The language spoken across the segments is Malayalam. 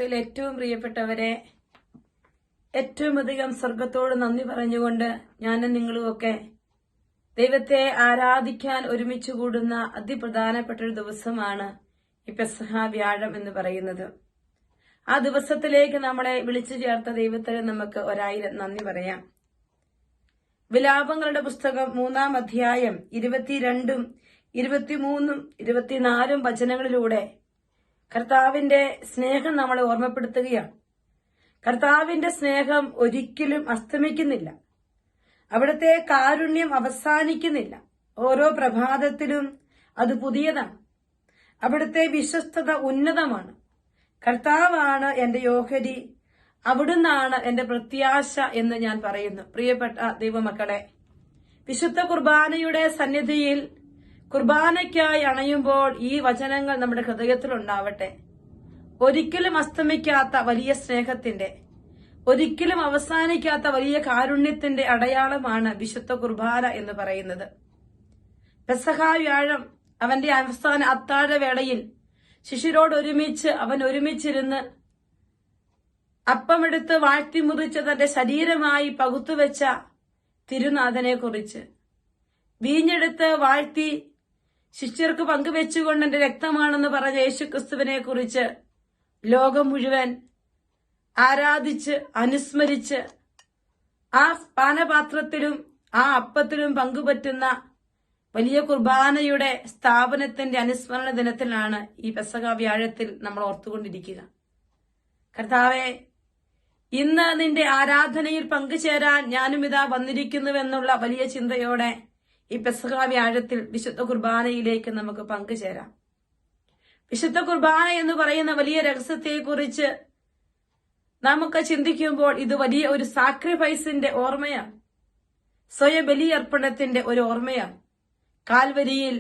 ഈശോയിൽ ഏറ്റവും പ്രിയപ്പെട്ടവരെ, ഏറ്റവും അധികം സ്വർഗത്തോട് നന്ദി പറഞ്ഞുകൊണ്ട് ഞാനും നിങ്ങളുമൊക്കെ ദൈവത്തെ ആരാധിക്കാൻ ഒരുമിച്ച് കൂടുന്ന അതിപ്രധാനപ്പെട്ട ഒരു ദിവസമാണ് ഈ പെസഹ വ്യാഴം എന്ന് പറയുന്നത്. ആ ദിവസത്തിലേക്ക് നമ്മളെ വിളിച്ചു ചേർത്ത ദൈവത്തിന് നമുക്ക് 1000 നന്ദി പറയാം. വിലാപങ്ങളുടെ പുസ്തകം 3-ാം അധ്യായം 22, 23, 24 വചനങ്ങളിലൂടെ കർത്താവിന്റെ സ്നേഹം നമ്മളെ ഓർമ്മപ്പെടുത്തുകയാണ്. കർത്താവിന്റെ സ്നേഹം ഒരിക്കലും അസ്തമിക്കുന്നില്ല. അവിടുത്തെ കാരുണ്യം അവസാനിക്കുന്നില്ല. ഓരോ പ്രഭാതത്തിലും അത് പുതിയതാണ്. അവിടുത്തെ വിശ്വസ്തത ഉന്നതമാണ്. കർത്താവാണ് എന്റെ ഓഹരി, അവിടുന്നാണ് എന്റെ പ്രത്യാശ എന്ന് ഞാൻ പറയുന്നു. പ്രിയപ്പെട്ട ദൈവമക്കളെ, വിശുദ്ധ കുർബാനയുടെ സന്നിധിയിൽ കുർബാനയ്ക്കായി അണയുമ്പോൾ ഈ വചനങ്ങൾ നമ്മുടെ ഹൃദയത്തിൽ ഉണ്ടാവട്ടെ. ഒരിക്കലും അസ്തമിക്കാത്ത വലിയ സ്നേഹത്തിന്റെ, ഒരിക്കലും അവസാനിക്കാത്ത വലിയ കാരുണ്യത്തിന്റെ അടയാളമാണ് വിശുദ്ധ കുർബാന എന്ന് പറയുന്നത്. പെസഹ വ്യാഴം അവന്റെ അവസാന അത്താഴവേളയിൽ ശിഷ്യരോടൊരുമിച്ച് അവൻ ഒരുമിച്ചിരുന്ന് അപ്പമെടുത്ത് വാഴ്ത്തി മുറിച്ച് തന്റെ ശരീരമായി പകുത്തുവെച്ച തിരുനാഥനെ കുറിച്ച്, വീഞ്ഞെടുത്ത് വാഴ്ത്തി ശിഷ്യർക്ക് പങ്കുവെച്ചുകൊണ്ട് എന്റെ രക്തമാണെന്ന് പറഞ്ഞ യേശുക്രിസ്തുവിനെ കുറിച്ച് ലോകം മുഴുവൻ ആരാധിച്ച് അനുസ്മരിച്ച് ആ പാനപാത്രത്തിലും ആ അപ്പത്തിലും പങ്കുപറ്റുന്ന വലിയ കുർബാനയുടെ സ്ഥാപനത്തിന്റെ അനുസ്മരണ ദിനത്തിലാണ് ഈ പെസഹ വ്യാഴത്തിൽ നമ്മൾ ഓർത്തുകൊണ്ടിരിക്കുക. കർത്താവെ, ഇന്ന് നിന്റെ ആരാധനയിൽ പങ്കുചേരാൻ ഞാനും ഇതാ വന്നിരിക്കുന്നുവെന്നുള്ള വലിയ ചിന്തയോടെ ഈ പെസഹ വ്യാഴത്തിൽ വിശുദ്ധ കുർബാനയിലേക്ക് നമുക്ക് പങ്കുചേരാം. വിശുദ്ധ കുർബാന എന്ന് പറയുന്ന വലിയ രഹസ്യത്തെക്കുറിച്ച് നമുക്ക് ചിന്തിക്കുമ്പോൾ ഇത് വലിയ ഒരു സാക്രിഫൈസിന്റെ ഓർമ്മയാണ്. സ്വയബലിയർപ്പണത്തിന്റെ ഒരു ഓർമ്മയാണ്. കാൽവരിയിൽ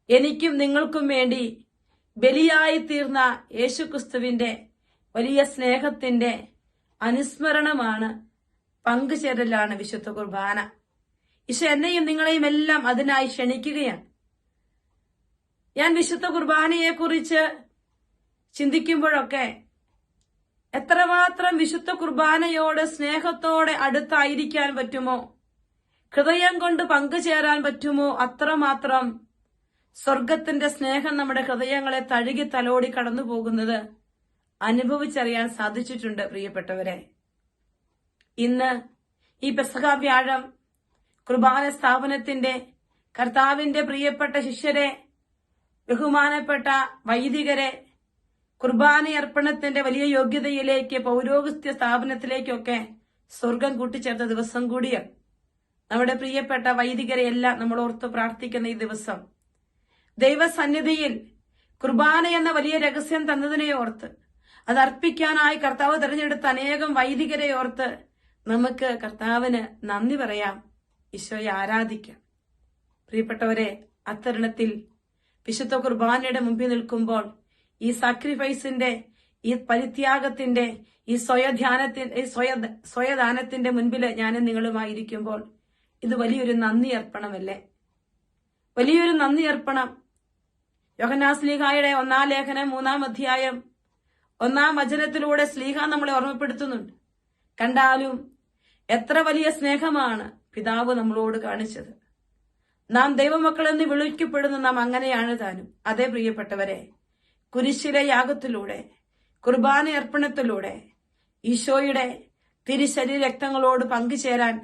എനിക്കും നിങ്ങൾക്കും വേണ്ടി ബലിയായി തീർന്ന യേശുക്രിസ്തുവിന്റെ വലിയ സ്നേഹത്തിന്റെ അനുസ്മരണമാണ്, പങ്കുചേരലാണ് വിശുദ്ധ കുർബാന. ഈശോ എന്നെയും നിങ്ങളെയും എല്ലാം അതിനായി ക്ഷണിക്കുകയാണ്. ഞാൻ വിശുദ്ധ കുർബാനയെക്കുറിച്ച് ചിന്തിക്കുമ്പോഴൊക്കെ എത്രമാത്രം വിശുദ്ധ കുർബാനയോട് സ്നേഹത്തോടെ അടുത്തായിരിക്കാൻ പറ്റുമോ, ഹൃദയം കൊണ്ട് പങ്കുചേരാൻ പറ്റുമോ, അത്രമാത്രം സ്വർഗത്തിന്റെ സ്നേഹം നമ്മുടെ ഹൃദയങ്ങളെ തഴുകി തലോടി കടന്നു പോകുന്നത് അനുഭവിച്ചറിയാൻ സാധിച്ചിട്ടുണ്ട്. പ്രിയപ്പെട്ടവരെ, ഇന്ന് ഈ പെസഹ വ്യാഴം കുർബാന സ്ഥാപനത്തിന്റെ, കർത്താവിന്റെ പ്രിയപ്പെട്ട ശിഷ്യരെ, ബഹുമാനപ്പെട്ട വൈദികരെ കുർബാനയർപ്പണത്തിന്റെ വലിയ യോഗ്യതയിലേക്ക്, പൗരോഹിത്യ സ്ഥാപനത്തിലേക്കൊക്കെ സ്വർഗം കൂട്ടിച്ചേർത്ത ദിവസം കൂടിയാണ്. നമ്മുടെ പ്രിയപ്പെട്ട വൈദികരെ എല്ലാം നമ്മൾ ഓർത്ത് പ്രാർത്ഥിക്കുന്ന ഈ ദിവസം, ദൈവസന്നിധിയിൽ കുർബാന എന്ന വലിയ രഹസ്യം തന്നതിനെ ഓർത്ത്, അത് അർപ്പിക്കാനായി കർത്താവ് തെരഞ്ഞെടുത്ത അനേകം വൈദികരെ ഓർത്ത് നമുക്ക് കർത്താവിന് നന്ദി പറയാം, ഈശോയെ ആരാധിക്കാം. പ്രിയപ്പെട്ടവരെ, അത്തരുണത്തിൽ വിശുദ്ധ കുർബാനയുടെ മുമ്പിൽ നിൽക്കുമ്പോൾ ഈ സാക്രിഫൈസിന്റെ, ഈ പരിത്യാഗത്തിന്റെ, ഈ സ്വയദാനത്തിന്റെ മുൻപിൽ ഞാനും നിങ്ങളുമായിരിക്കുമ്പോൾ ഇത് വലിയൊരു നന്ദി അർപ്പണമല്ലേ? വലിയൊരു നന്ദി അർപ്പണം. യോഹന്നാൻ ശ്ലീഹായുടെ 1-ാം ലേഖനം 3-ാം അധ്യായം 1-ാം വചനത്തിലൂടെ ശ്ലീഹ നമ്മളെ ഓർമ്മപ്പെടുത്തുന്നുണ്ട്. കണ്ടാലും എത്ര വലിയ സ്നേഹമാണ് പിതാവ് നമ്മളോട് കാണിച്ചത്. നാം ദൈവമക്കളെന്ന് വിളിക്കപ്പെടുന്ന നാം അങ്ങനെയാണ് താനും. അതേ പ്രിയപ്പെട്ടവരെ, കുരിശിലെ യാഗത്തിലൂടെ, കുർബാന അർപ്പണത്തിലൂടെ ഈശോയുടെ തിരുശരീര രക്തങ്ങളോട് പങ്കുചേരാൻ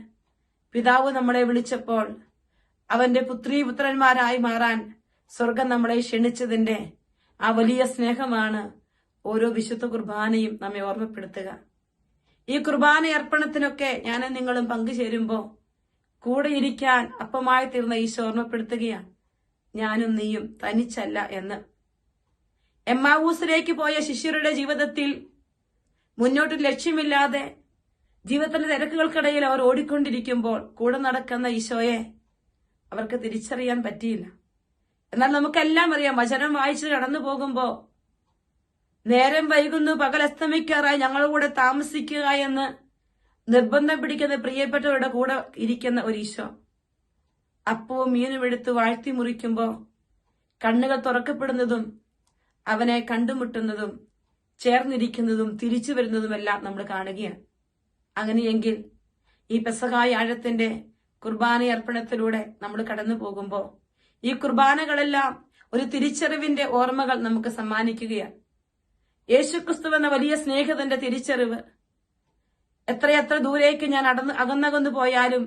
പിതാവ് നമ്മളെ വിളിച്ചപ്പോൾ അവന്റെ പുത്രീപുത്രന്മാരായി മാറാൻ സ്വർഗം നമ്മളെ ക്ഷണിച്ചതിന്റെ ആ വലിയ സ്നേഹമാണ് ഓരോ വിശുദ്ധ കുർബാനയും നമ്മെ ഓർമ്മപ്പെടുത്തുക. ഈ കുർബാന അർപ്പണത്തിനൊക്കെ ഞാനും നിങ്ങളും പങ്കുചേരുമ്പോൾ കൂടെ ഇരിക്കാൻ അപ്പമായി തീർന്ന ഈശോ ഓർമ്മപ്പെടുത്തുകയാണ്, ഞാനും നീയും തനിച്ചല്ല എന്ന്. എമ്മാവൂസിലേക്ക് പോയ ശിഷ്യരുടെ ജീവിതത്തിൽ മുന്നോട്ട് ലക്ഷ്യമില്ലാതെ ജീവിതത്തിന്റെ തിരക്കുകൾക്കിടയിൽ അവർ ഓടിക്കൊണ്ടിരിക്കുമ്പോൾ കൂടെ നടക്കുന്ന ഈശോയെ അവർക്ക് തിരിച്ചറിയാൻ പറ്റിയില്ല. എന്നാൽ നമുക്കെല്ലാം അറിയാം, വചനം വായിച്ച് കടന്നു പോകുമ്പോ നേരം വൈകുന്നു, പകൽ അസ്തമിക്കാറായി, ഞങ്ങളുടെ കൂടെ താമസിക്കുക എന്ന് നിർബന്ധം പിടിക്കുന്ന പ്രിയപ്പെട്ടവരുടെ കൂടെ ഇരിക്കുന്ന ഒരു ഈശോ അപ്പവും മീനും എടുത്ത് വാഴ്ത്തി മുറിക്കുമ്പോ കണ്ണുകൾ തുറക്കപ്പെടുന്നതും അവനെ കണ്ടുമുട്ടുന്നതും ചേർന്നിരിക്കുന്നതും തിരിച്ചു വരുന്നതുമെല്ലാം നമ്മൾ കാണുകയാണ്. അങ്ങനെയെങ്കിൽ ഈ പെസഹായാഴത്തിന്റെ കുർബാന അർപ്പണത്തിലൂടെ നമ്മൾ കടന്നു പോകുമ്പോൾ ഈ കുർബാനകളെല്ലാം ഒരു തിരിച്ചറിവിന്റെ ഓർമ്മകൾ നമുക്ക് സമ്മാനിക്കുകയാണ്. യേശുക്രിസ്തു എന്ന വലിയ സ്നേഹിതന്റെ തിരിച്ചറിവ്. എത്രയെത്ര ദൂരേക്ക് ഞാൻ അകന്നകന്നു പോയാലും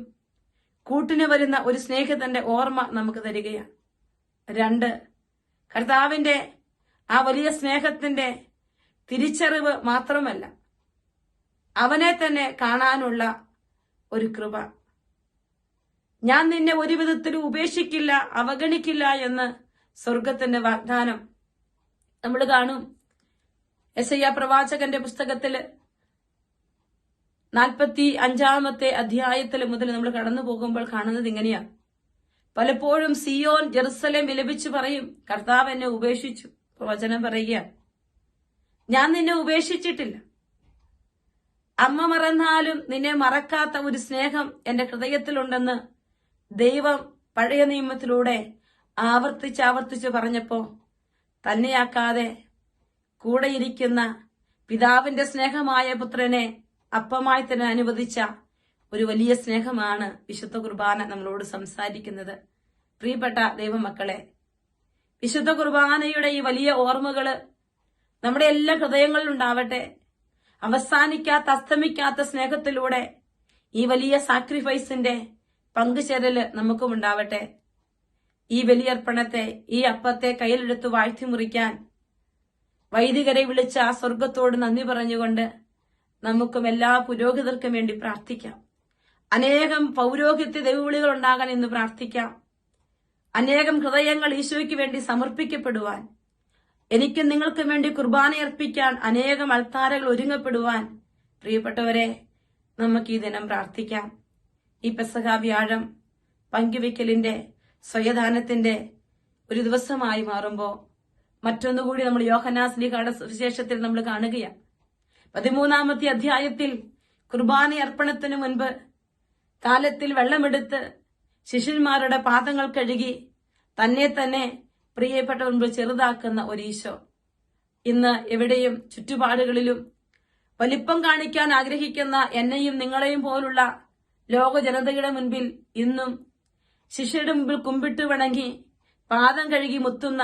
കൂട്ടിന് വരുന്ന ഒരു സ്നേഹിതന്റെ ഓർമ്മ നമുക്ക് തരികയാണ്. 2, കർത്താവിന്റെ ആ വലിയ സ്നേഹത്തിന്റെ തിരിച്ചറിവ് മാത്രമല്ല, അവനെ തന്നെ കാണാനുള്ള ഒരു കൃപ. ഞാൻ നിന്നെ ഒരു വിധത്തിലും ഉപേക്ഷിക്കില്ല, അവഗണിക്കില്ല എന്ന് സ്വർഗത്തിന്റെ വാഗ്ദാനം നമ്മൾ കാണും. യെശയ്യാ പ്രവാചകന്റെ പുസ്തകത്തില് 45-ാമത്തെ അധ്യായത്തിൽ മുതൽ നമ്മൾ കടന്നു പോകുമ്പോൾ കാണുന്നത് ഇങ്ങനെയാണ്. പലപ്പോഴും സിയോൻ ജെറുസലേം വിലപിച്ചു പറയും, കർത്താവ് എന്നെ ഉപേക്ഷിച്ചു. വചനം പറയുക, ഞാൻ നിന്നെ ഉപേക്ഷിച്ചിട്ടില്ല. അമ്മ മറന്നാലും നിന്നെ മറക്കാത്ത ഒരു സ്നേഹം എന്റെ ഹൃദയത്തിലുണ്ടെന്ന് ദൈവം പഴയ നിയമത്തിലൂടെ ആവർത്തിച്ച് പറഞ്ഞപ്പോ തന്നെയാക്കാതെ കൂടെയിരിക്കുന്ന പിതാവിന്റെ സ്നേഹമായ പുത്രനെ അപ്പമായി തന്നെ അനുവദിച്ച ഒരു വലിയ സ്നേഹമാണ് വിശുദ്ധ കുർബാന നമ്മളോട് സംസാരിക്കുന്നത്. പ്രിയപ്പെട്ട ദൈവമക്കളെ, വിശുദ്ധ കുർബാനയുടെ ഈ വലിയ ഓർമ്മകള് നമ്മുടെ എല്ലാ ഹൃദയങ്ങളിലുണ്ടാവട്ടെ. അവസാനിക്കാത്ത അസ്തമിക്കാത്ത സ്നേഹത്തിലൂടെ ഈ വലിയ സാക്രിഫൈസിന്റെ പങ്കുചേരല് നമുക്കും ഉണ്ടാവട്ടെ. ഈ ബലിയർപ്പണത്തെ, ഈ അപ്പത്തെ കയ്യിലെടുത്ത് വാഴ്ത്തി മുറിക്കാൻ വൈദികരെ വിളിച്ച ആ സ്വർഗത്തോട് നന്ദി പറഞ്ഞുകൊണ്ട് നമുക്കും എല്ലാ പുരോഹിതർക്കും വേണ്ടി പ്രാർത്ഥിക്കാം. അനേകം പൗരോഹിത്യ ദൈവവിളികൾ ഉണ്ടാകാൻ ഇന്ന് പ്രാർത്ഥിക്കാം. അനേകം ഹൃദയങ്ങൾ ഈശോയ്ക്ക് വേണ്ടി സമർപ്പിക്കപ്പെടുവാൻ, എനിക്കും നിങ്ങൾക്കും വേണ്ടി കുർബാനയർപ്പിക്കാൻ അനേകം അൾത്താരകൾ ഒരുങ്ങപ്പെടുവാൻ പ്രിയപ്പെട്ടവരെ നമുക്ക് ഈ ദിനം പ്രാർത്ഥിക്കാം. ഈ പെസഹ വ്യാഴം പങ്കുവെക്കലിന്റെ സ്വയദാനത്തിന്റെ ഒരു ദിവസമായി മാറുമ്പോൾ മറ്റൊന്നുകൂടി നമ്മൾ യോഹന്നാൻ ശ്ലീഹായുടെ സുവിശേഷത്തിൽ നമ്മൾ കാണുകയാണ്. 13-ാമത്തെ അധ്യായത്തിൽ കുർബാന അർപ്പണത്തിനു മുൻപ് കാലത്തിൽ വെള്ളമെടുത്ത് ശിഷ്യന്മാരുടെ പാദങ്ങൾ കഴുകി തന്നെ തന്നെ പ്രിയപ്പെട്ട മുൻപ് ചെറുതാക്കുന്ന ഒരു ഈശോ ഇന്ന് എവിടെയും ചുറ്റുപാടുകളിലും വലിപ്പം കാണിക്കാൻ ആഗ്രഹിക്കുന്ന എന്നെയും നിങ്ങളെയും പോലുള്ള ലോക ജനതയുടെ മുൻപിൽ ഇന്നും ശിഷ്യരുടെ മുമ്പിൽ കുമ്പിട്ട് വണങ്ങി പാദം കഴുകി മുത്തുന്ന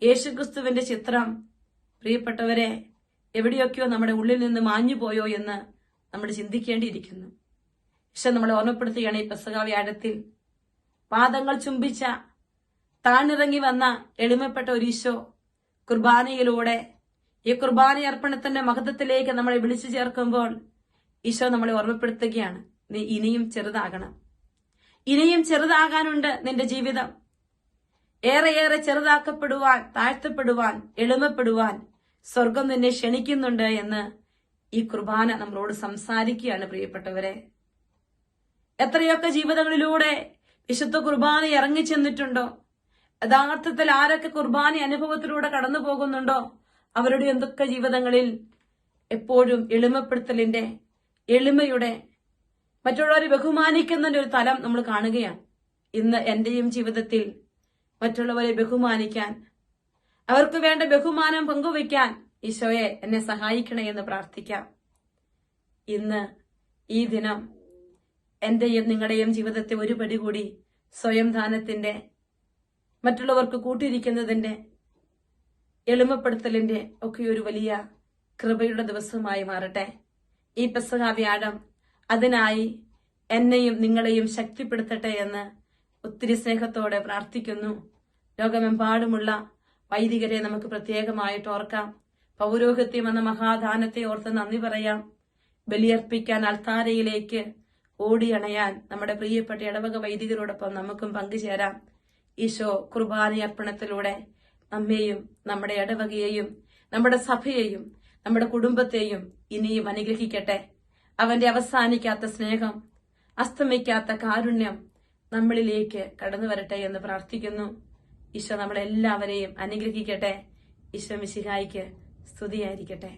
യേശുക്രിസ്തുവിന്റെ ചിത്രം പ്രിയപ്പെട്ടവരെ എവിടെയൊക്കെയോ നമ്മുടെ ഉള്ളിൽ നിന്ന് മാഞ്ഞുപോയോ എന്ന് നമ്മൾ ചിന്തിക്കേണ്ടിയിരിക്കുന്നു. പക്ഷെ നമ്മളെ ഓർമ്മപ്പെടുത്തുകയാണ് ഈ പെസഹ വ്യാഴത്തിൽ പാദങ്ങൾ ചുംബിച്ച താണിറങ്ങി വന്ന എളിമപ്പെട്ട ഒരു ഈശോ കുർബാനയിലൂടെ ഈ കുർബാന അർപ്പണത്തിന്റെ മഹത്വത്തിലേക്ക് നമ്മളെ വിളിച്ചു ചേർക്കുമ്പോൾ ഈശോ നമ്മളെ ഓർമ്മപ്പെടുത്തുകയാണ്, നീ ഇനിയും ചെറുതാകണം, ഇനിയും ചെറുതാകാനുണ്ട് നിന്റെ ജീവിതം. ഏറെ ചെറുതാക്കപ്പെടുവാൻ, താഴ്ത്തപ്പെടുവാൻ, എളിമപ്പെടുവാൻ സ്വർഗം നിന്നെ ക്ഷണിക്കുന്നുണ്ട് എന്ന് ഈ കുർബാന നമ്മളോട് സംസാരിക്കുകയാണ്. പ്രിയപ്പെട്ടവരെ, എത്രയൊക്കെ ജീവിതങ്ങളിലൂടെ വിശുദ്ധ കുർബാന ഇറങ്ങിച്ചെന്നിട്ടുണ്ടോ, യഥാർത്ഥത്തിൽ ആരൊക്കെ കുർബാന അനുഭവത്തിലൂടെ കടന്നു പോകുന്നുണ്ടോ അവരുടെ എന്തൊക്കെ ജീവിതങ്ങളിൽ എപ്പോഴും എളിമപ്പെടുത്തലിന്റെ, എളിമയുടെ, മറ്റുള്ളവരെ ബഹുമാനിക്കുന്നതിന്റെ ഒരു തലം നമ്മൾ കാണുകയാണ്. ഇന്ന് എന്റെയും ജീവിതത്തിൽ മറ്റുള്ളവരെ ബഹുമാനിക്കാൻ, അവർക്ക് വേണ്ട ബഹുമാനം പങ്കുവയ്ക്കാൻ ഈശോയെ എന്നെ സഹായിക്കണേ എന്ന് പ്രാർത്ഥിക്കാം. ഇന്ന് ഈ ദിനം എന്റെയും നിങ്ങളുടെയും ജീവിതത്തെ ഒരു പടി കൂടി സ്വയം ദാനത്തിന്റെ, മറ്റുള്ളവർക്ക് കൂട്ടിരിക്കുന്നതിന്റെ, എളിമപ്പെടുത്തലിന്റെ ഒക്കെ ഒരു വലിയ കൃപയുടെ ദിവസമായി മാറട്ടെ. ഈ പെസഹ വ്യാഴം അതിനായി എന്നെയും നിങ്ങളെയും ശക്തിപ്പെടുത്തട്ടെ എന്ന് ഒത്തിരി സ്നേഹത്തോടെ പ്രാർത്ഥിക്കുന്നു. ലോകമെമ്പാടുമുള്ള വൈദികരെ നമുക്ക് പ്രത്യേകമായിട്ട് ഓർക്കാം. പൗരോഹിത്യം എന്ന മഹാദാനത്തെ ഓർത്ത് നന്ദി പറയാം. ബലിയർപ്പിക്കാൻ അൾത്താരയിലേക്ക് ഓടിയണയാൻ നമ്മുടെ പ്രിയപ്പെട്ട ഇടവക വൈദികരോടൊപ്പം നമുക്കും പങ്കുചേരാം. ഈശോ കുർബാനയർപ്പണത്തിലൂടെ നമ്മെയും നമ്മുടെ ഇടവകയെയും നമ്മുടെ സഭയെയും നമ്മുടെ കുടുംബത്തെയും ഇനിയും അനുഗ്രഹിക്കട്ടെ. അവന്റെ അവസാനിക്കാത്ത സ്നേഹം, അസ്തമിക്കാത്ത കാരുണ്യം നമ്മളിലേക്ക് കടന്നു വരട്ടെ എന്ന് പ്രാർത്ഥിക്കുന്നു. ഈശോ നമ്മളെല്ലാവരെയും അനുഗ്രഹിക്കട്ടെ. ഈശോ മിശിഹായിക്ക് സ്തുതിയായിരിക്കട്ടെ.